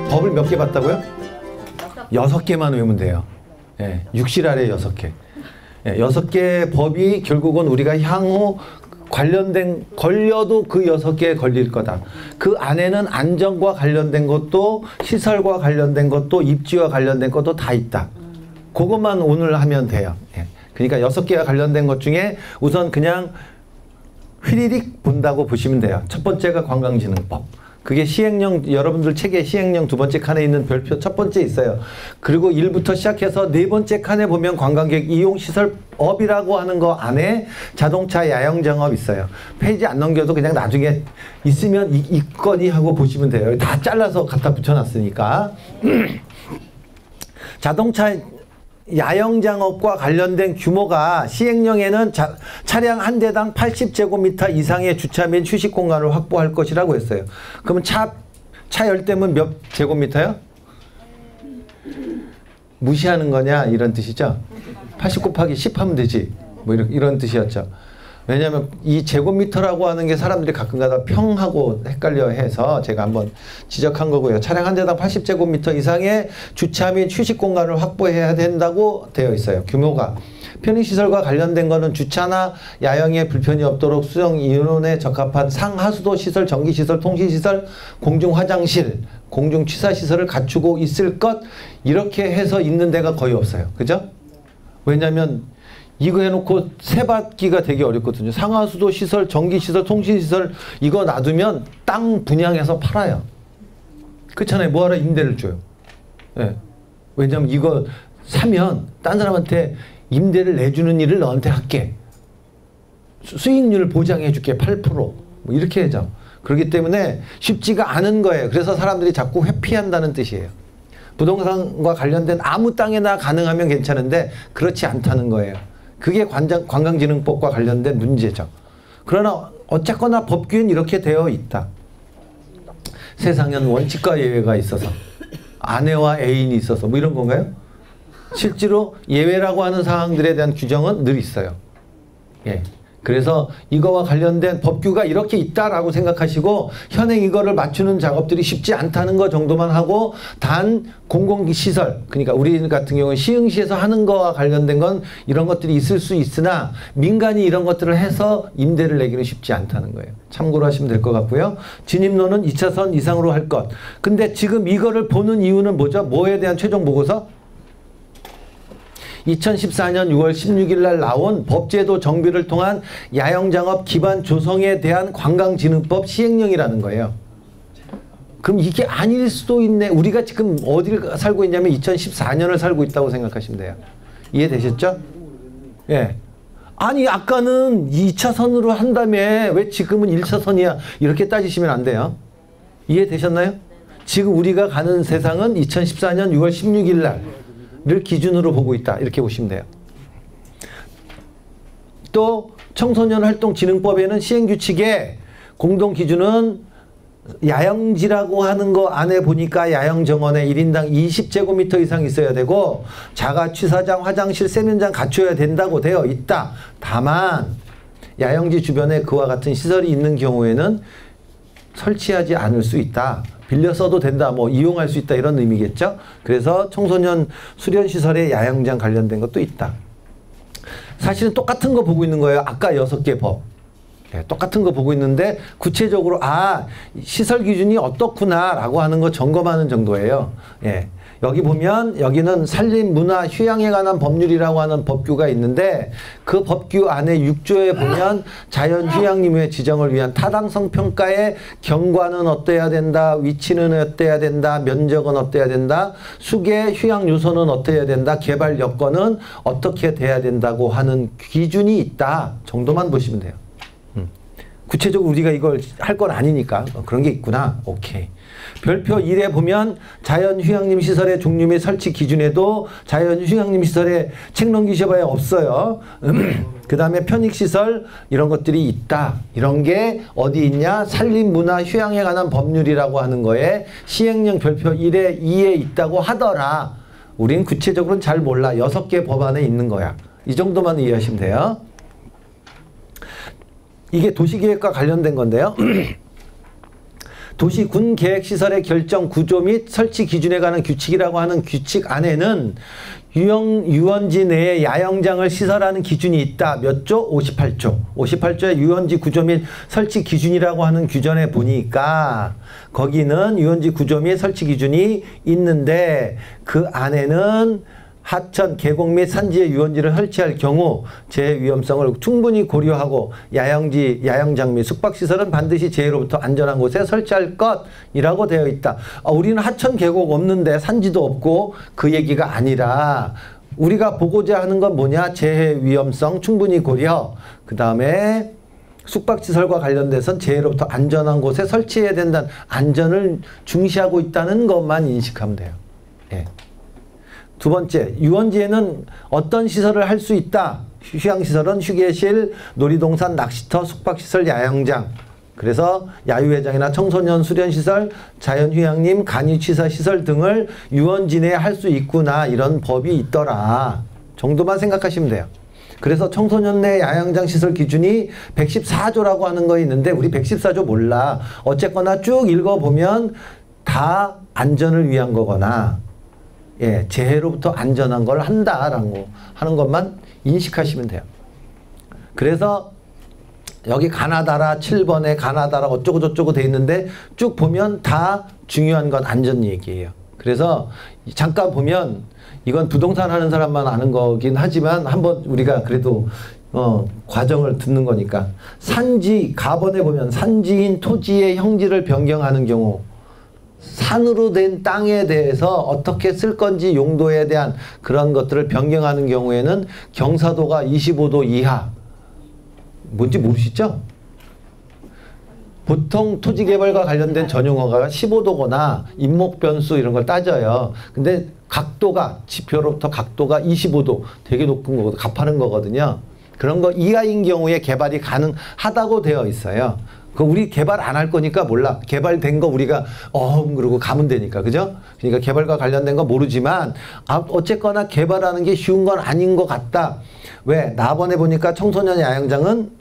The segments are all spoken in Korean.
법을 몇 개 봤다고요? 6개만 외우면 돼요. 예, 6실 아래 6개. 예, 6개의 법이 결국은 우리가 향후 걸려도 그 6개에 걸릴 거다. 그 안에는 안전과 관련된 것도 시설과 관련된 것도 입지와 관련된 것도 다 있다. 그것만 오늘 하면 돼요. 예. 그러니까 6개가 관련된 것 중에 우선 그냥 휘리릭 본다고 보시면 돼요. 첫 번째가 관광진흥법. 그게 시행령, 여러분들 책에 시행령 2번째 칸에 있는 별표 첫 번째 있어요. 그리고 1부터 시작해서 4번째 칸에 보면 관광객 이용시설업이라고 하는 거 안에 자동차 야영장업 있어요. 페이지 안 넘겨도 그냥 나중에 있으면 있거니 하고 보시면 돼요. 다 잘라서 갖다 붙여놨으니까. 자동차 야영장업과 관련된 규모가 시행령에는 차량 한 대당 80제곱미터 이상의 주차 및 휴식 공간을 확보할 것이라고 했어요. 그러면 차 열대면 몇 제곱미터요? 무시하는 거냐 이런 뜻이죠. 80 곱하기 10 하면 되지. 뭐 이런 뜻이었죠. 왜냐하면 이 제곱미터라고 하는 게 사람들이 가끔가다 평하고 헷갈려 해서 제가 한번 지적한 거고요. 차량 한 대당 80제곱미터 이상의 주차 및 휴식 공간을 확보해야 된다고 되어 있어요. 규모가. 편의시설과 관련된 거는 주차나 야영에 불편이 없도록 수용 인원에 적합한 상하수도 시설, 전기시설, 통신시설, 공중화장실, 공중취사시설을 갖추고 있을 것, 이렇게 해서 있는 데가 거의 없어요. 그죠? 왜냐하면 이거 해놓고 세받기가 되게 어렵거든요. 상하수도 시설, 전기시설, 통신시설 이거 놔두면 땅 분양해서 팔아요. 그렇잖아요. 뭐하러 임대를 줘요. 예. 왜냐하면 이거 사면 딴 사람한테 임대를 내주는 일을 너한테 할게. 수익률을 보장해 줄게. 8% 뭐 이렇게 하죠. 그렇기 때문에 쉽지가 않은 거예요. 그래서 사람들이 자꾸 회피한다는 뜻이에요. 부동산과 관련된 아무 땅에나 가능하면 괜찮은데 그렇지 않다는 거예요. 그게 관광진흥법과 관련된 문제죠. 그러나 어쨌거나 법규는 이렇게 되어 있다. 세상엔 원칙과 예외가 있어서 아내와 애인이 있어서 뭐 이런 건가요? 실제로 예외라고 하는 사항들에 대한 규정은 늘 있어요. 예. 그래서 이거와 관련된 법규가 이렇게 있다라고 생각하시고 현행 이거를 맞추는 작업들이 쉽지 않다는 거 정도만 하고 단 공공시설, 그러니까 우리 같은 경우는 시흥시에서 하는 거와 관련된 건 이런 것들이 있을 수 있으나 민간이 이런 것들을 해서 임대를 내기는 쉽지 않다는 거예요. 참고로 하시면 될 것 같고요. 진입로는 2차선 이상으로 할 것. 근데 지금 이거를 보는 이유는 뭐죠? 뭐에 대한 최종 보고서? 2014년 6월 16일 날 나온 법제도 정비를 통한 야영장업 기반 조성에 대한 관광진흥법 시행령이라는 거예요. 그럼 이게 아닐 수도 있네. 우리가 지금 어디를 살고 있냐면 2014년을 살고 있다고 생각하시면 돼요. 이해되셨죠? 예. 아니 아까는 2차선으로 한다며 왜 지금은 1차선이야. 이렇게 따지시면 안 돼요. 이해되셨나요? 지금 우리가 가는 세상은 2014년 6월 16일 날 를 기준으로 보고 있다. 이렇게 보시면 돼요. 또 청소년 활동 진흥법에는 시행규칙에 공동기준은 야영지라고 하는 거 안에 보니까 야영정원에 1인당 20제곱미터 이상 있어야 되고 자가 취사장, 화장실, 세면장 갖춰야 된다고 되어 있다. 다만 야영지 주변에 그와 같은 시설이 있는 경우에는 설치하지 않을 수 있다. 빌려 써도 된다, 뭐 이용할 수 있다 이런 의미겠죠. 그래서 청소년 수련시설에 야영장 관련된 것도 있다. 사실은 똑같은 거 보고 있는 거예요. 아까 6개 법. 네, 똑같은 거 보고 있는데 구체적으로 시설 기준이 어떻구나 라고 하는 거 점검하는 정도예요. 예. 여기 보면 여기는 산림, 문화, 휴양에 관한 법률이라고 하는 법규가 있는데 그 법규 안에 6조에 보면 자연휴양림의 지정을 위한 타당성 평가의 경관은 어때야 된다, 위치는 어때야 된다, 면적은 어때야 된다, 수계 휴양 요소는 어때야 된다, 개발 여건은 어떻게 돼야 된다고 하는 기준이 있다 정도만 보시면 돼요. 구체적으로 우리가 이걸 할 건 아니니까 그런 게 있구나. 오케이. 별표 1에 보면 자연휴양림 시설의 종류 및 설치 기준에도 자연휴양림 시설에 책 넘기셔봐야 없어요. 그 다음에 편익시설 이런 것들이 있다. 이런 게 어디 있냐? 산림, 문화, 휴양에 관한 법률이라고 하는 거에 시행령 별표 1에 2에 있다고 하더라. 우린 구체적으로는 잘 몰라. 6개 법안에 있는 거야. 이 정도만 이해하시면 돼요. 이게 도시계획과 관련된 건데요. 도시 군 계획 시설의 결정 구조 및 설치 기준에 관한 규칙이라고 하는 규칙 안에는 유원지 내에 야영장을 시설하는 기준이 있다. 몇 조? 58조. 58조의 유원지 구조 및 설치 기준이라고 하는 규정에 보니까 거기는 유원지 구조 및 설치 기준이 있는데 그 안에는 하천, 계곡 및 산지에 유원지를 설치할 경우 재해 위험성을 충분히 고려하고 야영장 및 숙박시설은 반드시 재해로부터 안전한 곳에 설치할 것이라고 되어 있다. 우리는 하천, 계곡 없는데 산지도 없고 그 얘기가 아니라 우리가 보고자 하는 건 뭐냐? 재해 위험성 충분히 고려. 그 다음에 숙박시설과 관련돼선 재해로부터 안전한 곳에 설치해야 된다는 안전을 중시하고 있다는 것만 인식하면 돼요. 예. 두 번째, 유원지에는 어떤 시설을 할 수 있다. 휴양시설은 휴게실, 놀이동산, 낚시터, 숙박시설, 야영장. 그래서 야유회장이나 청소년 수련시설, 자연휴양림, 간이취사시설 등을 유원지 내에 할 수 있구나. 이런 법이 있더라. 정도만 생각하시면 돼요. 그래서 청소년 내 야영장 시설 기준이 114조라고 하는 거 있는데 우리 114조 몰라. 어쨌거나 쭉 읽어보면 다 안전을 위한 거거나 예, 재해로부터 안전한 걸 한다라고 하는 것만 인식하시면 돼요. 그래서 여기 가나다라 7번에 가나다라 어쩌고 저쩌고 돼 있는데 쭉 보면 다 중요한 건 안전 얘기예요. 그래서 잠깐 보면 이건 부동산 하는 사람만 아는 거긴 하지만 한번 우리가 그래도 과정을 듣는 거니까 산지 가번에 보면 산지인 토지의 형질을 변경하는 경우 산으로 된 땅에 대해서 어떻게 쓸 건지 용도에 대한 그런 것들을 변경하는 경우에는 경사도가 25도 이하. 뭔지 모르시죠? 보통 토지개발과 관련된 전용허가가 15도거나 인목변수 이런 걸 따져요. 근데 각도가 지표로부터 각도가 25도 되게 높은 거거든요. 가파른 거거든요. 그런 거 이하인 경우에 개발이 가능하다고 되어 있어요. 그 우리 개발 안 할 거니까 몰라. 개발된 거 우리가 그러고 가면 되니까. 그죠? 그러니까 개발과 관련된 거 모르지만 어쨌거나 개발하는 게 쉬운 건 아닌 것 같다. 왜? 나번에 보니까 청소년 야영장은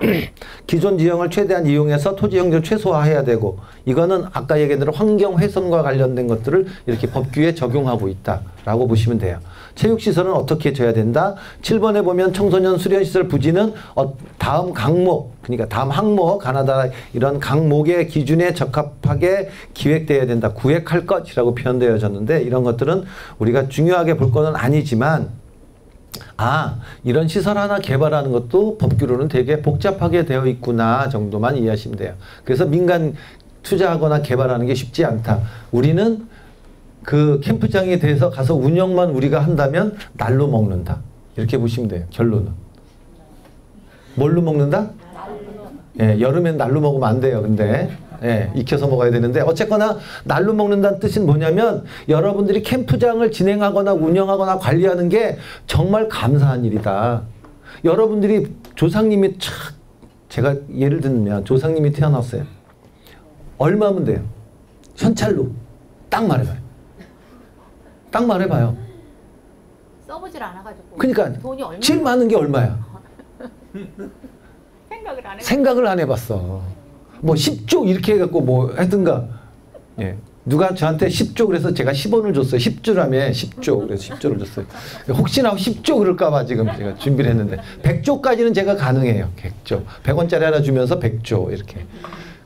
기존 지형을 최대한 이용해서 토지 형질을 최소화해야 되고 이거는 아까 얘기한 대로 환경 훼손과 관련된 것들을 이렇게 법규에 적용하고 있다라고 보시면 돼요. 체육시설은 어떻게 줘야 된다? 7번에 보면 청소년 수련시설 부지는 다음 강목, 그러니까 다음 항목, 가나다라 이런 강목의 기준에 적합하게 기획돼야 된다. 구획할 것이라고 표현되어졌는데 이런 것들은 우리가 중요하게 볼 것은 아니지만 이런 시설 하나 개발하는 것도 법규로는 되게 복잡하게 되어 있구나 정도만 이해하시면 돼요. 그래서 민간 투자하거나 개발하는 게 쉽지 않다. 우리는 그 캠프장에 대해서 가서 운영만 우리가 한다면 날로 먹는다. 이렇게 보시면 돼요. 결론은. 뭘로 먹는다? 예, 여름엔 날로 먹으면 안 돼요. 근데 예, 익혀서 먹어야 되는데 어쨌거나 날로 먹는다는 뜻은 뭐냐면 여러분들이 캠프장을 진행하거나 운영하거나 관리하는 게 정말 감사한 일이다. 여러분들이 조상님이 제가 예를 들면 조상님이 태어났어요. 얼마면 돼요? 현찰로 딱 말해봐요. 딱 말해봐요. 써보질 않아가지고. 그러니까 돈이 얼마? 제일 많은 게 얼마야? 생각을 안 해봤어. 뭐 10조 이렇게 해갖고 뭐 하든가. 예. 누가 저한테 10조 그래서 제가 10원을 줬어요. 10조라며 10조. 그래서 10조를 줬어요. 혹시나 10조 그럴까봐 지금 제가 준비를 했는데 100조까지는 제가 가능해요. 100조. 100원짜리 하나 주면서 100조 이렇게.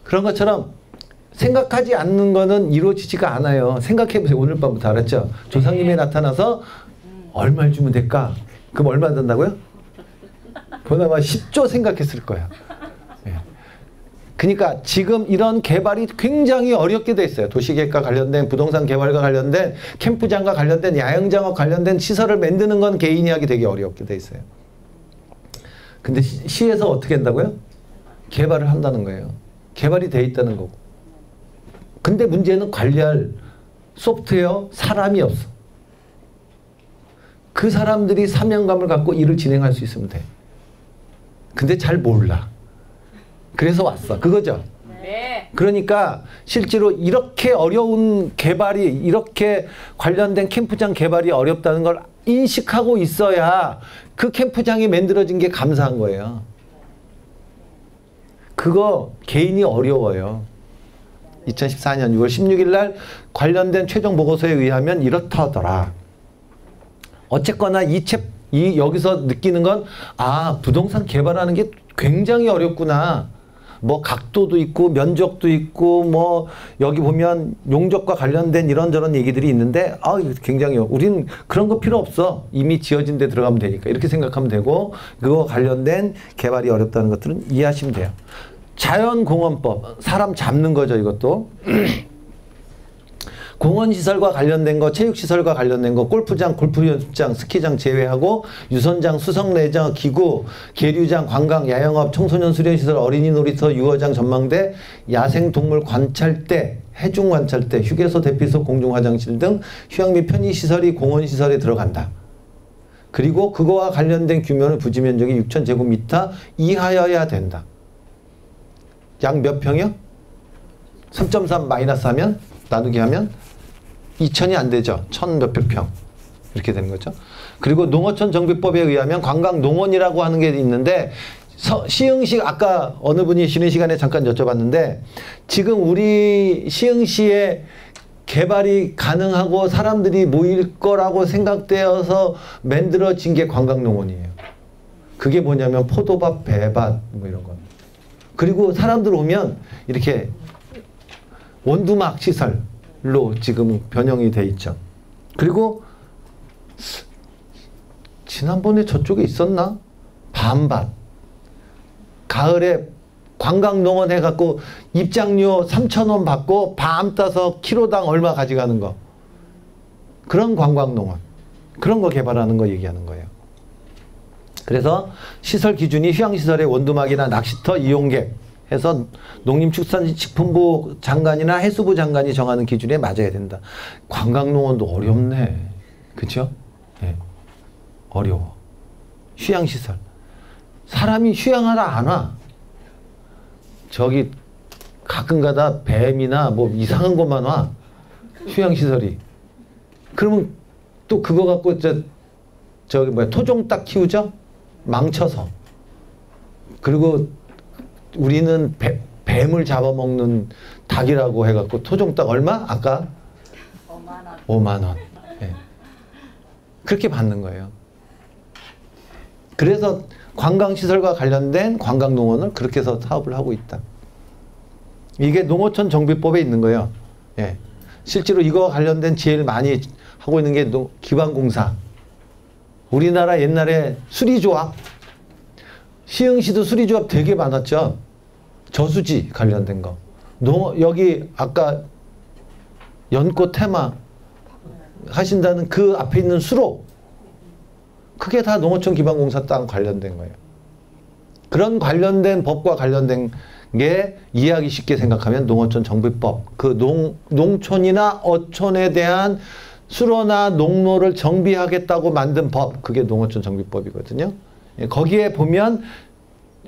그런 것처럼 생각하지 않는 거는 이루어지지가 않아요. 생각해보세요. 오늘 밤부터 알았죠? 조상님이 나타나서 얼마를 주면 될까? 그럼 얼마 든다고요? 보나마 10조 생각했을 거야. 예. 그러니까 지금 이런 개발이 굉장히 어렵게 돼 있어요. 도시계획과 관련된 부동산 개발과 관련된 캠프장과 관련된 야영장과 관련된 시설을 만드는 건 개인이 하기 되게 어렵게 돼 있어요. 근데 시에서 어떻게 한다고요? 개발을 한다는 거예요. 개발이 돼 있다는 거고. 근데 문제는 관리할 소프트웨어 사람이 없어. 그 사람들이 사명감을 갖고 일을 진행할 수 있으면 돼. 근데 잘 몰라. 그래서 왔어. 그거죠? 네. 그러니까 실제로 이렇게 어려운 개발이 이렇게 관련된 캠프장 개발이 어렵다는 걸 인식하고 있어야 그 캠프장이 만들어진 게 감사한 거예요. 그거 개인이 어려워요. 2014년 6월 16일 날 관련된 최종 보고서에 의하면 이렇다더라. 어쨌거나 여기서 느끼는 건 부동산 개발하는 게 굉장히 어렵구나. 뭐 각도도 있고 면적도 있고 뭐 여기 보면 용적과 관련된 이런저런 얘기들이 있는데 굉장히 우린 그런 거 필요 없어. 이미 지어진 데 들어가면 되니까. 이렇게 생각하면 되고 그거 관련된 개발이 어렵다는 것들은 이해하시면 돼요. 자연공원법, 사람 잡는 거죠, 이것도. 공원시설과 관련된 거, 체육시설과 관련된 거, 골프장, 골프연습장, 스키장 제외하고 유선장, 수석내장, 기구, 계류장, 관광, 야영업, 청소년 수련시설, 어린이 놀이터, 유어장, 전망대, 야생동물 관찰대, 해중관찰대, 휴게소, 대피소, 공중화장실 등 휴양 및 편의시설이 공원시설에 들어간다. 그리고 그거와 관련된 규모는 부지면적이 6,000제곱미터 이하여야 된다. 약 몇 평이요? 3.3 마이너스 하면 나누기 하면 2,000이 안 되죠. 1,000 몇백 평 이렇게 되는 거죠. 그리고 농어촌 정비법에 의하면 관광농원이라고 하는 게 있는데 시흥시 아까 어느 분이 쉬는 시간에 잠깐 여쭤봤는데 지금 우리 시흥시에 개발이 가능하고 사람들이 모일 거라고 생각되어서 만들어진 게 관광농원이에요. 그게 뭐냐면 포도밭, 배밭 뭐 이런 거. 그리고 사람들 오면 이렇게 원두막 시설로 지금 변형이 돼 있죠. 그리고 지난번에 저쪽에 있었나? 밤밭. 가을에 관광농원 해갖고 입장료 3,000원 받고 밤 따서 키로당 얼마 가져가는 거. 그런 관광농원. 그런 거 개발하는 거 얘기하는 거예요. 그래서 시설 기준이 휴양시설의 원두막이나 낚시터 이용객 해서 농림축산식품부 장관이나 해수부 장관이 정하는 기준에 맞아야 된다. 관광농원도 어렵네. 그렇죠? 네. 어려워. 휴양시설. 사람이 휴양하러 안 와. 저기 가끔가다 뱀이나 뭐 이상한 것만 와. 휴양시설이. 그러면 또 그거 갖고 저기 뭐야 토종닭 키우죠? 망쳐서. 그리고 우리는 뱀을 잡아먹는 닭이라고 해갖고 토종닭 얼마? 아까? 5만 원. 네. 그렇게 받는 거예요. 그래서 관광시설과 관련된 관광농원을 그렇게 해서 사업을 하고 있다. 이게 농어촌 정비법에 있는 거예요. 예. 실제로 이거와 관련된 제일 많이 하고 있는 게 기반공사. 우리나라 옛날에 수리조합. 시흥시도 수리조합 되게 많았죠. 저수지 관련된 거. 여기 아까 연꽃 테마 하신다는 그 앞에 있는 수로. 그게 다 농어촌 기반공사 땅 관련된 거예요. 그런 관련된 법과 관련된 게 이해하기 쉽게 생각하면 농어촌 정비법. 그 농촌이나 어촌에 대한 수로나 농로를 정비하겠다고 만든 법. 그게 농어촌 정비법이거든요. 거기에 보면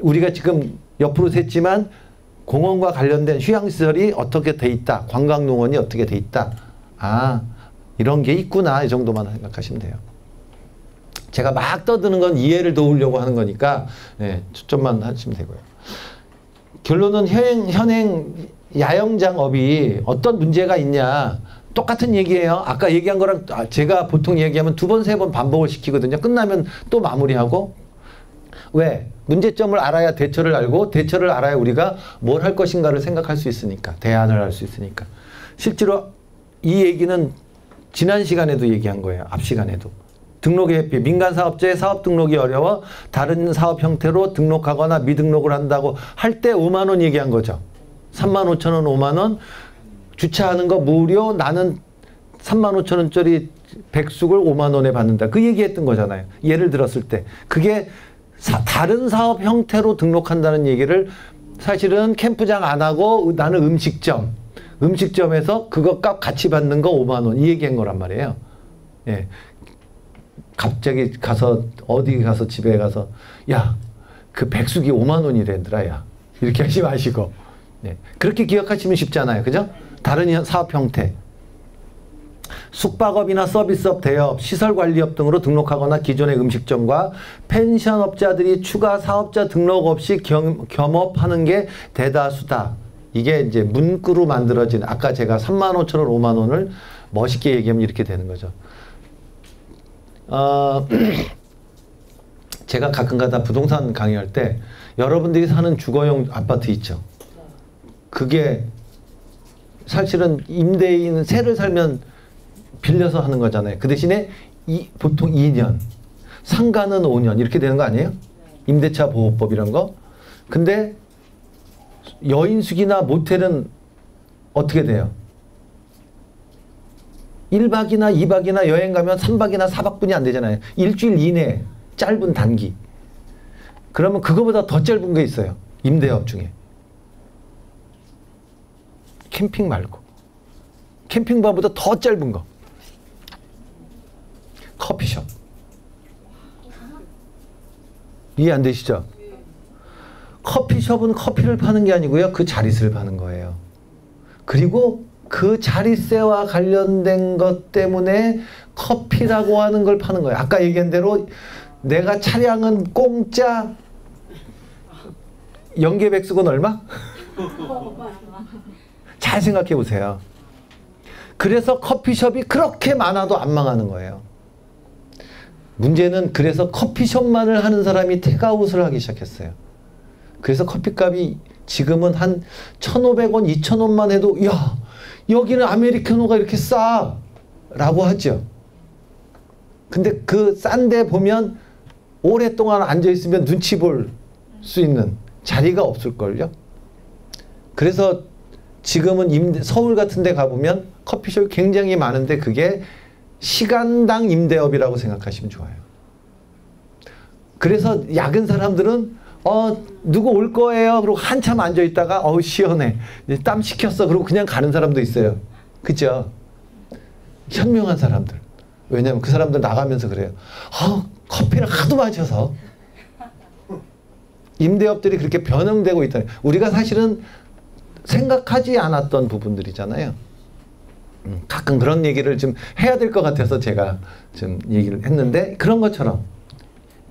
우리가 지금 옆으로 샜지만 공원과 관련된 휴양시설이 어떻게 돼 있다. 관광농원이 어떻게 돼 있다. 이런 게 있구나. 이 정도만 생각하시면 돼요. 제가 막 떠드는 건 이해를 도우려고 하는 거니까 초점만 하시면 되고요. 결론은 현행 야영장업이 어떤 문제가 있냐. 똑같은 얘기예요. 아까 얘기한 거랑 제가 보통 얘기하면 2번, 3번 반복을 시키거든요. 끝나면 또 마무리하고. 왜? 문제점을 알아야 대처를 알고 대처를 알아야 우리가 뭘 할 것인가를 생각할 수 있으니까. 대안을 할 수 있으니까. 실제로 이 얘기는 지난 시간에도 얘기한 거예요. 앞 시간에도. 등록의 회피. 민간 사업자의 사업 등록이 어려워 다른 사업 형태로 등록하거나 미등록을 한다고 할 때 5만 원 얘기한 거죠. 3만 5천 원, 5만 원. 주차하는 거 무료. 나는 3만 5천 원짜리 백숙을 5만 원에 받는다. 그 얘기했던 거잖아요. 예를 들었을 때. 그게 다른 사업 형태로 등록한다는 얘기를 사실은 캠프장 안 하고 나는 음식점에서 그거 값 같이 받는 거 5만 원. 이 얘기한 거란 말이에요. 예. 갑자기 가서 어디 가서 집에 가서 야, 그 백숙이 5만 원이래더라. 야. 이렇게 하지 마시고. 예. 그렇게 기억하시면 쉽잖아요. 그죠? 다른 사업 형태. 숙박업이나 서비스업, 대업, 시설관리업 등으로 등록하거나 기존의 음식점과 펜션업자들이 추가 사업자 등록 없이 겸업하는 게 대다수다. 이게 이제 문구로 만들어진 아까 제가 35,000원, 5만 원을 멋있게 얘기하면 이렇게 되는 거죠. 제가 가끔가다 부동산 강의할 때 여러분들이 사는 주거용 아파트 있죠. 그게 사실은 임대인 세를 살면 빌려서 하는 거잖아요. 그 대신에 보통 2년, 상가는 5년 이렇게 되는 거 아니에요? 임대차 보호법 이런 거. 근데 여인숙이나 모텔은 어떻게 돼요? 1박이나 2박이나 여행 가면 3박이나 4박뿐이 안 되잖아요. 일주일 이내 짧은 단기. 그러면 그거보다 더 짧은 게 있어요. 임대업 중에. 캠핑 말고. 캠핑바보다 더 짧은 거. 커피숍. 이해 안 되시죠? 커피숍은 커피를 파는 게 아니고요. 그 자릿세를 파는 거예요. 그리고 그 자릿세와 관련된 것 때문에 커피라고 하는 걸 파는 거예요. 아까 얘기한 대로 내가 차량은 공짜, 연계백숙은 얼마? 잘 생각해 보세요. 그래서 커피숍이 그렇게 많아도 안 망하는 거예요. 문제는 그래서 커피숍만을 하는 사람이 테이크아웃을 하기 시작했어요. 그래서 커피값이 지금은 한 1,500원, 2,000원만 해도 야, 여기는 아메리카노가 이렇게 싸 라고 하죠. 근데 그 싼 데 보면 오랫동안 앉아있으면 눈치 볼 수 있는 자리가 없을걸요. 그래서 지금은 서울 같은 데 가보면 커피숍이 굉장히 많은데 그게 시간당 임대업이라고 생각하시면 좋아요. 그래서 야근 사람들은 누구 올 거예요? 그리고 한참 앉아있다가 시원해. 땀 식혔어. 그리고 그냥 가는 사람도 있어요. 그죠? 현명한 사람들. 왜냐면 그 사람들 나가면서 그래요. 커피를 하도 마셔서. 임대업들이 그렇게 변형되고 있다. 우리가 사실은 생각하지 않았던 부분들이잖아요. 가끔 그런 얘기를 좀 해야 될 것 같아서 제가 좀 얘기를 했는데 그런 것처럼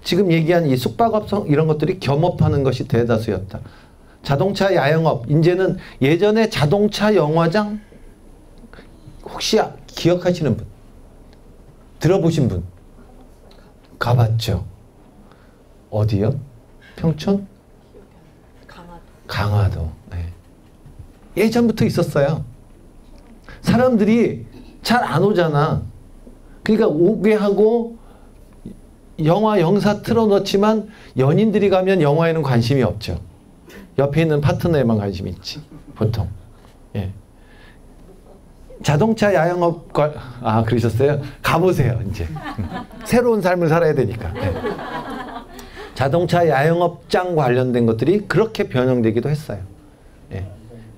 지금 얘기한 이 숙박업성 이런 것들이 겸업하는 것이 대다수였다. 자동차 야영업 이제는 예전에 자동차 영화장 혹시 기억하시는 분? 들어보신 분? 가봤죠? 어디요? 평촌? 강화도. 네. 예전부터 있었어요. 사람들이 잘 안 오잖아. 그러니까 오게 하고 영화 영사 틀어놓지만 연인들이 가면 영화에는 관심이 없죠. 옆에 있는 파트너에만 관심이 있지. 보통. 예. 자동차 야영업 그러셨어요? 가보세요 이제. 새로운 삶을 살아야 되니까. 예. 자동차 야영업장 관련된 것들이 그렇게 변형되기도 했어요. 예.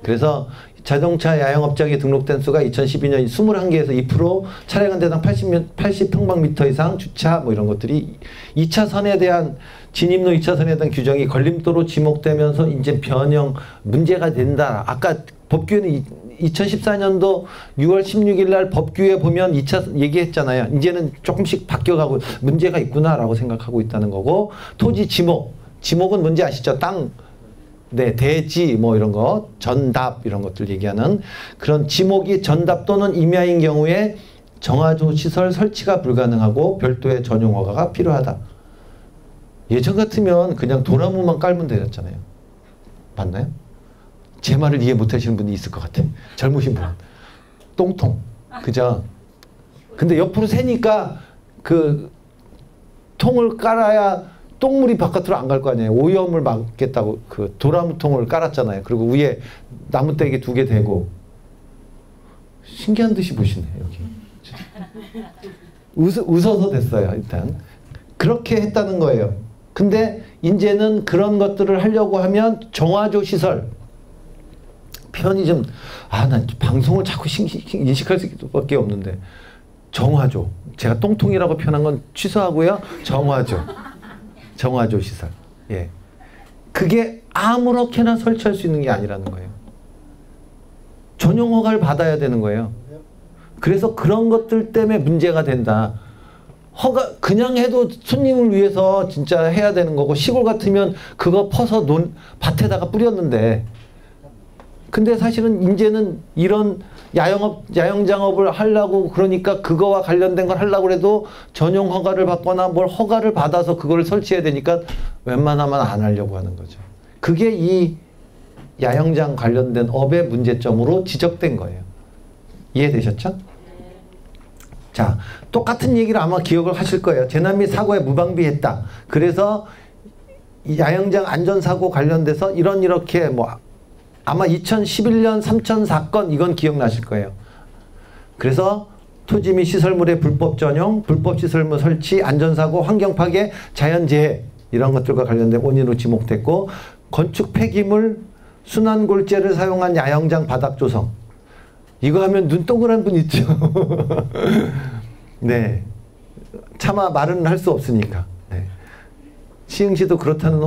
그래서 자동차 야영업장에 등록된 수가 2012년 21개에서 2%, 차량 한 대당 80평방미터 이상 주차 뭐 이런 것들이 2차선에 대한 진입로 2차선에 대한 규정이 걸림돌로 지목되면서 이제 변형 문제가 된다. 아까 법규에는 2014년도 6월 16일 날 법규에 보면 2차 얘기했잖아요. 이제는 조금씩 바뀌어가고 문제가 있구나라고 생각하고 있다는 거고 토지 지목은 뭔지 아시죠? 땅 네, 대지 뭐 이런 거, 전답 이런 것들 얘기하는 그런 지목이 전답 또는 임야인 경우에 정화조 시설 설치가 불가능하고 별도의 전용 허가가 필요하다. 예전 같으면 그냥 도나무만 깔면 되었잖아요. 맞나요? 제 말을 이해 못 하시는 분이 있을 것 같아. 젊으신 분. 똥통. 그죠? 근데 옆으로 새니까 그 통을 깔아야 똥물이 바깥으로 안 갈 거 아니에요. 오염을 막겠다고 그 도나무통을 깔았잖아요. 그리고 위에 나무떼기 2개 대고 신기한 듯이 보시네 여기. 웃어서 됐어요 일단. 그렇게 했다는 거예요. 근데 이제는 그런 것들을 하려고 하면 정화조 시설 표현이 좀 난 방송을 자꾸 인식할 수밖에 없는데 정화조 제가 똥통이라고 표현한 건 취소하고요. 정화조 시설. 예. 그게 아무렇게나 설치할 수 있는 게 아니라는 거예요. 전용 허가를 받아야 되는 거예요. 그래서 그런 것들 때문에 문제가 된다. 허가 그냥 해도 손님을 위해서 진짜 해야 되는 거고 시골 같으면 그거 퍼서 밭에다가 뿌렸는데 근데 사실은 이제는 이런 야영장업을 하려고 그러니까 그거와 관련된 걸 하려고 해도 전용 허가를 받거나 뭘 허가를 받아서 그걸 설치해야 되니까 웬만하면 안 하려고 하는 거죠. 그게 이 야영장 관련된 업의 문제점으로 지적된 거예요. 이해되셨죠? 자, 똑같은 얘기를 아마 기억을 하실 거예요. 재난 및 사고에 무방비했다. 그래서 이 야영장 안전사고 관련돼서 이렇게 뭐 아마 2011년 삼천 사건 이건 기억나실 거예요. 그래서 토지 및 시설물의 불법 전용, 불법 시설물 설치, 안전사고, 환경파괴, 자연재해 이런 것들과 관련된 원인으로 지목됐고 건축 폐기물, 순환골재를 사용한 야영장 바닥 조성 이거 하면 눈 동그란 분 있죠. 네, 차마 말은 할 수 없으니까. 네. 시흥시도 그렇다는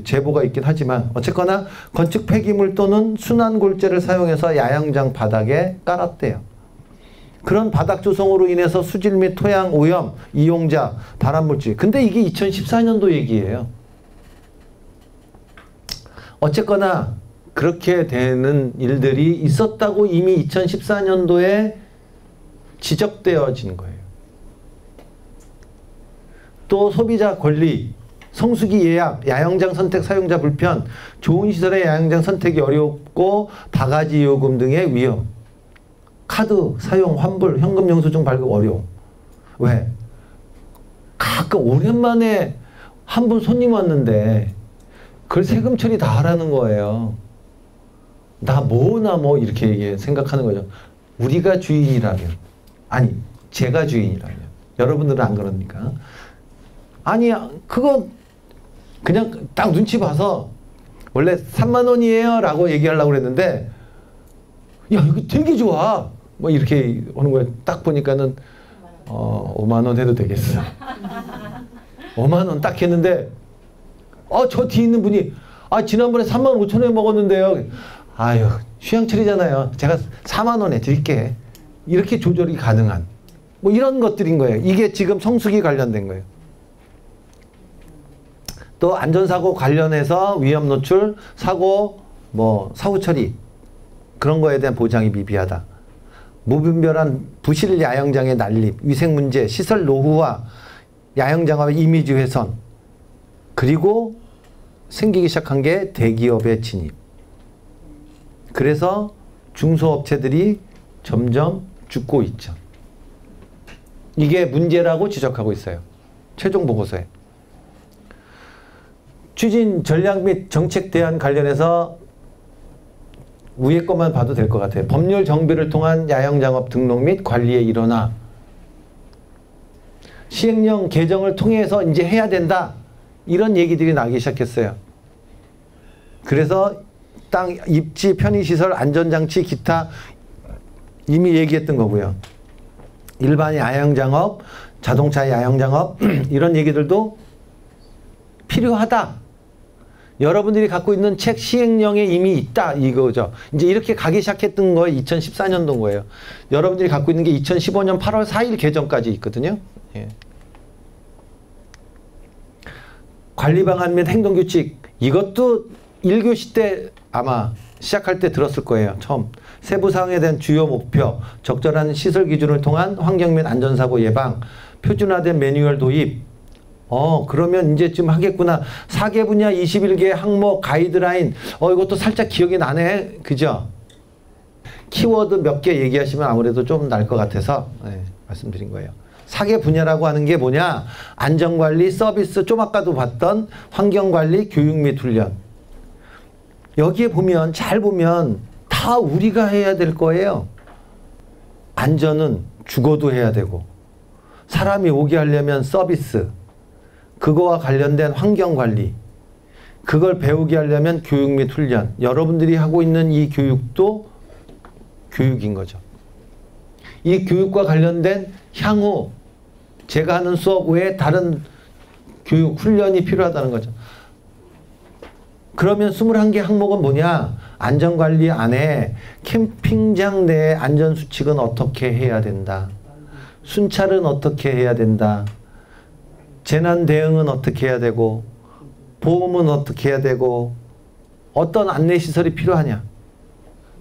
제보가 있긴 하지만 어쨌거나 건축 폐기물 또는 순환골재를 사용해서 야영장 바닥에 깔았대요. 그런 바닥 조성으로 인해서 수질 및 토양 오염, 이용자, 발암물질. 근데 이게 2014년도 얘기예요. 어쨌거나 그렇게 되는 일들이 있었다고 이미 2014년도에 지적되어진 거예요. 또 소비자 권리, 성수기 예약, 야영장 선택 사용자 불편, 좋은 시설의 야영장 선택이 어렵고 바가지 요금 등의 위험, 카드 사용, 환불, 현금 영수증 발급 어려움. 왜? 가끔 오랜만에 한 분 손님 왔는데 그걸 세금 처리 다 하라는 거예요. 나 뭐나 이렇게 생각하는 거죠. 우리가 주인이라면, 아니 제가 주인이라면, 여러분들은 안 그러니까. 아니 그거 그냥 딱 눈치 봐서 원래 3만 원이에요 라고 얘기하려고 그랬는데 야 이거 되게 좋아 이렇게 오는 거예요. 딱 보니까는 5만 원 해도 되겠어. 5만 원 딱 했는데 저 뒤에 있는 분이 지난번에 3만 5천 원에 먹었는데요. 아유 휴양철이잖아요. 제가 4만 원에 드릴게. 이렇게 조절이 가능한 이런 것들인 거예요. 이게 지금 성수기 관련된 거예요. 또 안전사고 관련해서 위험 노출, 사고, 사후 처리 그런 거에 대한 보장이 미비하다. 무분별한 부실 야영장의 난립, 위생 문제, 시설 노후화, 야영장의 이미지 훼손 그리고 생기기 시작한 게 대기업의 진입. 그래서 중소업체들이 점점 죽고 있죠. 이게 문제라고 지적하고 있어요. 최종 보고서에. 추진 전략 및 정책 대안 관련해서 위에 것만 봐도 될 것 같아요. 법률 정비를 통한 야영장업 등록 및 관리의 일원화. 시행령 개정을 통해서 이제 해야 된다. 이런 얘기들이 나기 시작했어요. 그래서 땅, 입지, 편의시설, 안전장치, 기타 이미 얘기했던 거고요. 일반 야영장업, 자동차 야영장업 이런 얘기들도 필요하다. 여러분들이 갖고 있는 책 시행령에 이미 있다 이거죠. 이제 이렇게 가기 시작했던 거 2014년도인 거예요. 여러분들이 갖고 있는 게 2015년 8월 4일 개정까지 있거든요. 예. 관리 방안 및 행동 규칙 이것도 1교시 때 아마 시작할 때 들었을 거예요. 처음. 세부 사항에 대한 주요 목표, 적절한 시설 기준을 통한 환경 및 안전사고 예방, 표준화된 매뉴얼 도입. 그러면 이제쯤 하겠구나. 4개 분야 21개 항목 가이드라인. 이것도 살짝 기억이 나네. 그죠? 키워드 몇 개 얘기하시면 아무래도 좀 날 것 같아서 말씀드린 거예요. 4개 분야라고 하는 게 뭐냐? 안전관리, 서비스, 좀 아까도 봤던 환경관리, 교육 및 훈련. 여기에 보면 잘 보면 다 우리가 해야 될 거예요. 안전은 죽어도 해야 되고 사람이 오게 하려면 서비스, 그거와 관련된 환경관리, 그걸 배우게 하려면 교육 및 훈련. 여러분들이 하고 있는 이 교육도 교육인 거죠. 이 교육과 관련된 향후 제가 하는 수업 외에 다른 교육, 훈련이 필요하다는 거죠. 그러면 21개 항목은 뭐냐? 안전관리 안에 캠핑장 내 안전수칙은 어떻게 해야 된다. 순찰은 어떻게 해야 된다. 재난 대응은 어떻게 해야 되고 보험은 어떻게 해야 되고 어떤 안내시설이 필요하냐.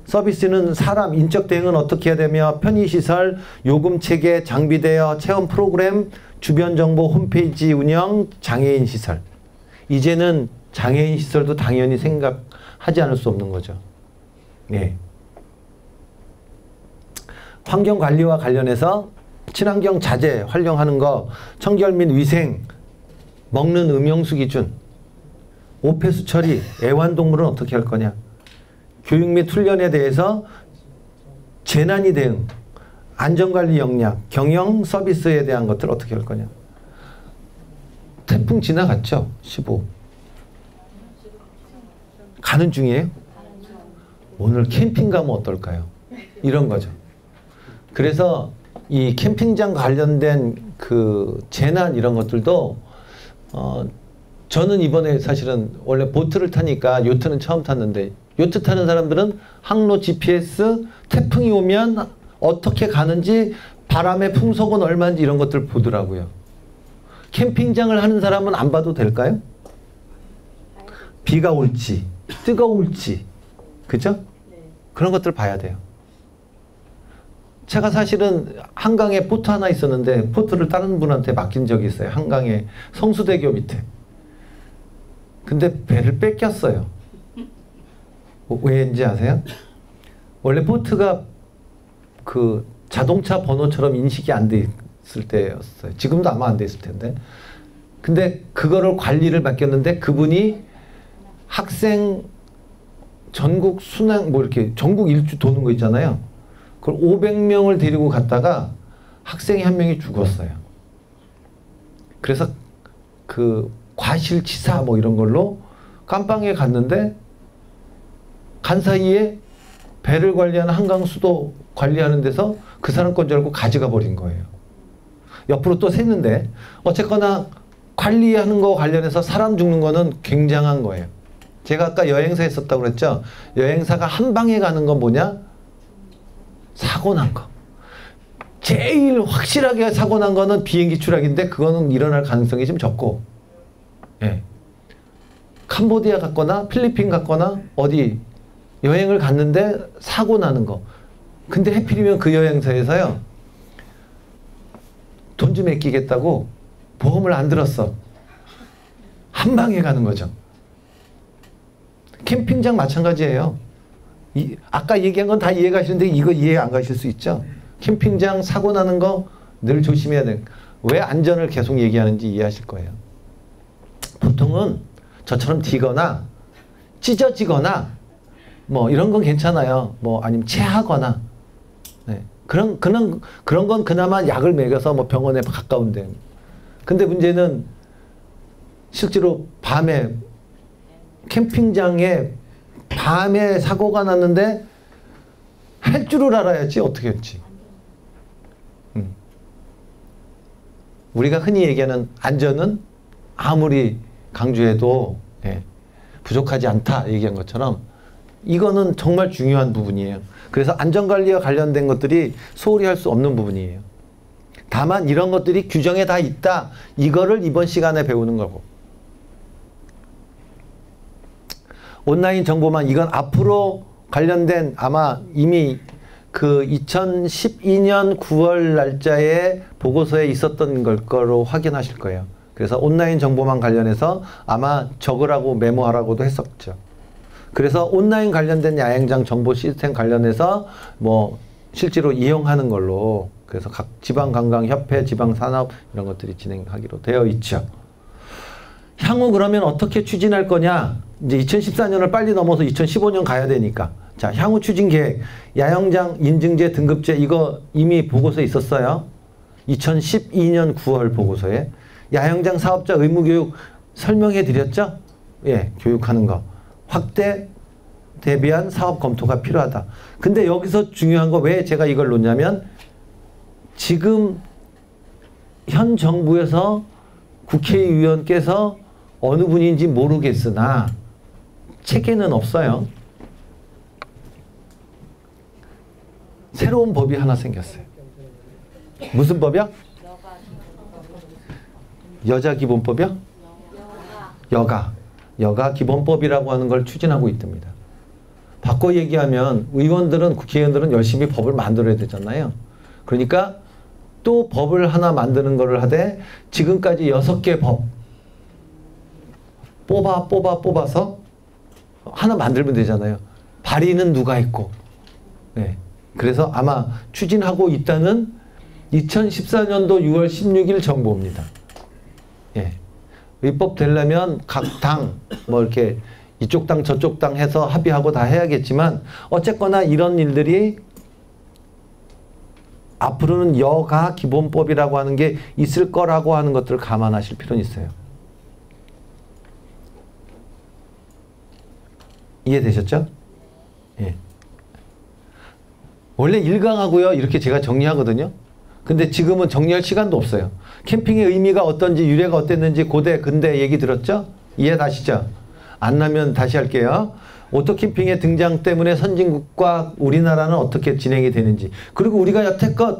서비스는 사람, 인적 대응은 어떻게 해야 되며 편의시설, 요금체계, 장비 대여, 체험 프로그램, 주변 정보, 홈페이지 운영, 장애인 시설. 이제는 장애인 시설도 당연히 생각하지 않을 수 없는 거죠. 네. 환경관리와 관련해서 친환경 자재 활용하는 거, 청결 및 위생, 먹는 음용수 기준, 오폐수 처리, 애완동물은 어떻게 할 거냐. 교육 및 훈련에 대해서 재난이 대응, 안전관리 역량, 경영 서비스에 대한 것들 어떻게 할 거냐. 태풍 지나갔죠? 15. 가는 중이에요? 오늘 캠핑 가면 어떨까요? 이런 거죠. 그래서 이 캠핑장 관련된 그 재난 이런 것들도 저는 이번에 사실은 원래 보트를 타니까 요트는 처음 탔는데 요트 타는 사람들은 항로 GPS, 태풍이 오면 어떻게 가는지, 바람의 풍속은 얼마인지 이런 것들 보더라고요. 캠핑장을 하는 사람은 안 봐도 될까요? 비가 올지, 뜨거울지, 그죠? 그런 것들 봐야 돼요. 제가 사실은 한강에 보트 하나 있었는데 보트를 다른 분한테 맡긴 적이 있어요. 한강에 성수대교 밑에. 근데 배를 뺏겼어요. 왜인지 아세요? 원래 보트가 그 자동차 번호처럼 인식이 안 돼 있을 때였어요. 지금도 아마 안 돼 있을 텐데. 근데 그거를 관리를 맡겼는데 그분이 학생 전국 순항 뭐 이렇게 전국 일주 도는 거 있잖아요. 그걸 500명을 데리고 갔다가 학생이 한 명이 죽었어요. 그래서 그 과실치사 뭐 이런 걸로 깜빵에 갔는데 간 사이에 배를 관리하는 한강수도 관리하는 데서 그 사람 건 줄 알고 가져가 버린 거예요. 옆으로 또 샜는데 어쨌거나 관리하는 거 관련해서 사람 죽는 거는 굉장한 거예요. 제가 아까 여행사 했었다고 그랬죠. 여행사가 한 방에 가는 건 뭐냐? 사고 난 거. 제일 확실하게 사고 난 거는 비행기 추락인데 그거는 일어날 가능성이 좀 적고, 예. 캄보디아 갔거나 필리핀 갔거나 어디 여행을 갔는데 사고 나는 거. 근데 하필이면 그 여행사에서요, 돈 좀 아끼겠다고 보험을 안 들었어. 한 방에 가는 거죠. 캠핑장 마찬가지예요. 아까 얘기한 건 다 이해 가시는데 이거 이해 안 가실 수 있죠. 캠핑장 사고 나는 거 늘 조심해야 돼. 왜 안전을 계속 얘기하는지 이해하실 거예요. 보통은 저처럼 뒤거나 찢어지거나 뭐 이런 건 괜찮아요. 뭐 아니면 체하거나, 네. 그런 건 그나마 약을 먹여서 뭐 병원에 가까운데. 근데 문제는 실제로 밤에 캠핑장에 밤에 사고가 났는데 할 줄을 알아야지 어떻게 했지. 우리가 흔히 얘기하는 안전은 아무리 강조해도, 예, 부족하지 않다 얘기한 것처럼 이거는 정말 중요한 부분이에요. 그래서 안전관리와 관련된 것들이 소홀히 할 수 없는 부분이에요. 다만 이런 것들이 규정에 다 있다. 이거를 이번 시간에 배우는 거고. 온라인 정보만, 이건 앞으로 관련된 아마 이미 그 2012년 9월 날짜에 보고서에 있었던 걸 거로 확인하실 거예요. 그래서 온라인 정보만 관련해서 아마 적으라고 메모하라고도 했었죠. 그래서 온라인 관련된 야영장 정보 시스템 관련해서 뭐 실제로 이용하는 걸로, 그래서 각 지방관광협회, 지방산업 이런 것들이 진행하기로 되어 있죠. 향후 그러면 어떻게 추진할 거냐? 이제 2014년을 빨리 넘어서 2015년 가야 되니까. 자, 향후 추진 계획. 야영장 인증제, 등급제, 이거 이미 보고서에 있었어요. 2012년 9월 보고서에. 야영장 사업자 의무교육 설명해 드렸죠? 예, 교육하는 거. 확대 대비한 사업 검토가 필요하다. 근데 여기서 중요한 거, 왜 제가 이걸 놓냐면 지금 현 정부에서 국회의원께서 어느 분인지 모르겠으나 체계는 없어요. 새로운 법이 하나 생겼어요. 무슨 법이요? 여자 기본법이요? 여가. 여가 기본법이라고 하는 걸 추진하고 있답니다. 바꿔 얘기하면 의원들은 국회의원들은 열심히 법을 만들어야 되잖아요. 그러니까 또 법을 하나 만드는 거를 하되 지금까지 6개 법 뽑아서 하나 만들면 되잖아요. 발의는 누가 했고. 네. 그래서 아마 추진하고 있다는 2014년도 6월 16일 정보입니다. 예. 입법 되려면 각 당 뭐 이렇게 이쪽 당 저쪽 당 해서 합의하고 다 해야겠지만 어쨌거나 이런 일들이 앞으로는 여가 기본법이라고 하는 게 있을 거라고 하는 것들을 감안하실 필요는 있어요. 이해되셨죠? 예. 원래 1강하고요 이렇게 제가 정리하거든요. 근데 지금은 정리할 시간도 없어요. 캠핑의 의미가 어떤지 유래가 어땠는지 고대 근대 얘기 들었죠? 이해가시죠? 안 나면 다시 할게요. 오토캠핑의 등장 때문에 선진국과 우리나라는 어떻게 진행이 되는지, 그리고 우리가 여태껏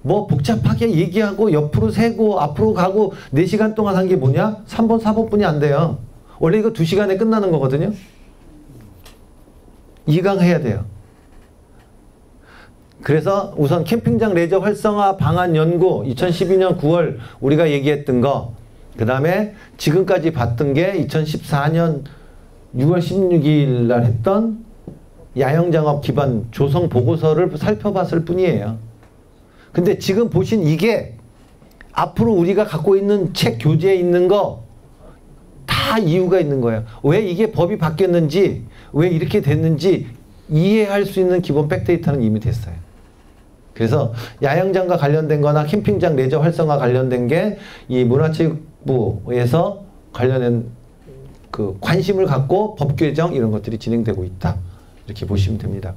뭐 복잡하게 얘기하고 옆으로 세고 앞으로 가고 4시간 동안 한 게 뭐냐? 3번 4번뿐이 안 돼요. 원래 이거 2시간에 끝나는 거거든요. 2강 해야 돼요. 그래서 우선 캠핑장 레저 활성화 방안 연구 2012년 9월 우리가 얘기했던 거, 그 다음에 지금까지 봤던 게 2014년 6월 16일 날 했던 야영장업 기반 조성 보고서를 살펴봤을 뿐이에요. 근데 지금 보신 이게 앞으로 우리가 갖고 있는 책 교재에 있는 거 다 이유가 있는 거예요. 왜 이게 법이 바뀌었는지, 왜 이렇게 됐는지 이해할 수 있는 기본 백데이터는 이미 됐어요. 그래서 야영장과 관련된 거나 캠핑장 레저 활성화 관련된 게 이 문화체육부에서 관련된 그 관심을 갖고 법 개정 이런 것들이 진행되고 있다. 이렇게 보시면 됩니다.